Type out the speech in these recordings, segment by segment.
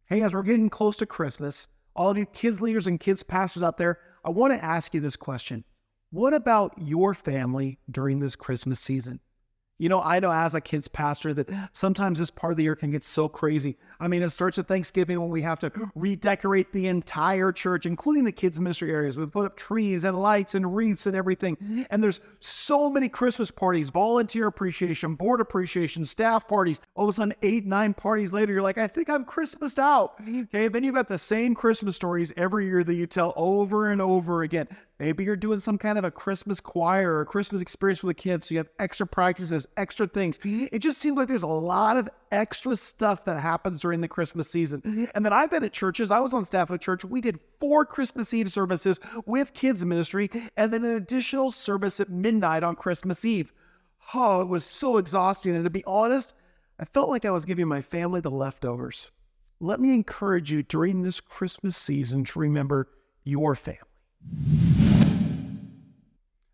Hey, as we're getting close to Christmas, all of you kids leaders and kids pastors out there, I want to ask you this question. What about your family during this Christmas season? I know as a kids pastor that sometimes this part of the year can get so crazy. I mean, it starts at Thanksgiving when we have to redecorate the entire church, including the kids ministry areas. We put up trees and lights and wreaths and everything. And there's so many Christmas parties, volunteer appreciation, board appreciation, staff parties. All of a sudden, 8, 9 parties later, you're like, I think I'm Christmased out. Okay, then you've got the same Christmas stories every year that you tell over and over again. Maybe you're doing some kind of a Christmas choir or a Christmas experience with the kids, so you have extra practices, extra things. It just seems like there's a lot of extra stuff that happens during the Christmas season. And then I've been at churches. I was on staff at a church. We did 4 Christmas Eve services with kids ministry and then an additional service at midnight on Christmas Eve. Oh, it was so exhausting. And to be honest, I felt like I was giving my family the leftovers. Let me encourage you during this Christmas season to remember your family.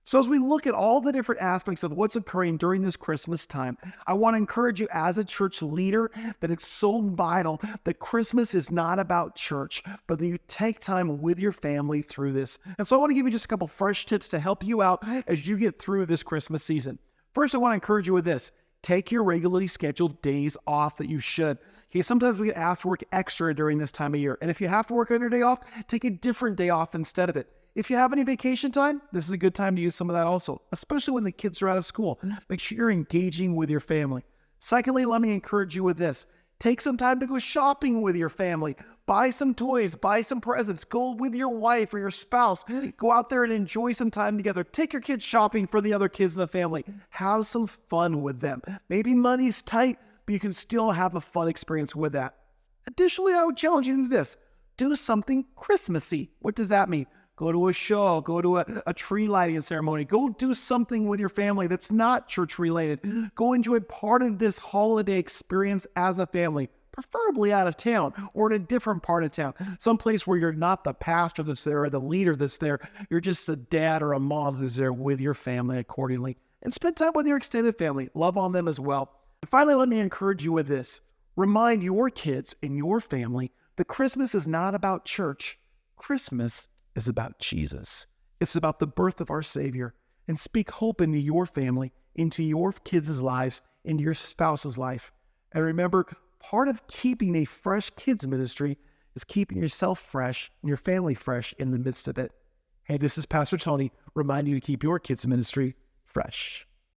So as we look at all the different aspects of what's occurring during this Christmas time, I want to encourage you as a church leader that it's so vital that Christmas is not about church, but that you take time with your family through this. And so I want to give you just a couple fresh tips to help you out as you get through this Christmas season. First, I want to encourage you with this. Take your regularly scheduled days off that you should. Okay, sometimes we get asked to work extra during this time of year. And if you have to work on your day off, take a different day off instead of it. If you have any vacation time, this is a good time to use some of that also, especially when the kids are out of school. Make sure you're engaging with your family. Secondly, let me encourage you with this. Take some time to go shopping with your family. Buy some toys, buy some presents, go with your wife or your spouse. Go out there and enjoy some time together. Take your kids shopping for the other kids in the family. Have some fun with them. Maybe money's tight, but you can still have a fun experience with that. Additionally, I would challenge you to do this. Do something Christmassy. What does that mean? Go to a show, go to a tree lighting ceremony, go do something with your family that's not church related. Go enjoy part of this holiday experience as a family, preferably out of town or in a different part of town. Someplace where you're not the pastor that's there or the leader that's there. You're just a dad or a mom who's there with your family accordingly. And spend time with your extended family. Love on them as well. And finally, let me encourage you with this. Remind your kids and your family that Christmas is not about church. Christmas is about Jesus. It's about the birth of our Savior. And speak hope into your family, into your kids' lives, into your spouse's life. And remember, part of keeping a fresh kids ministry is keeping yourself fresh and your family fresh in the midst of it. Hey, this is Pastor Tony reminding you to keep your kids' ministry fresh.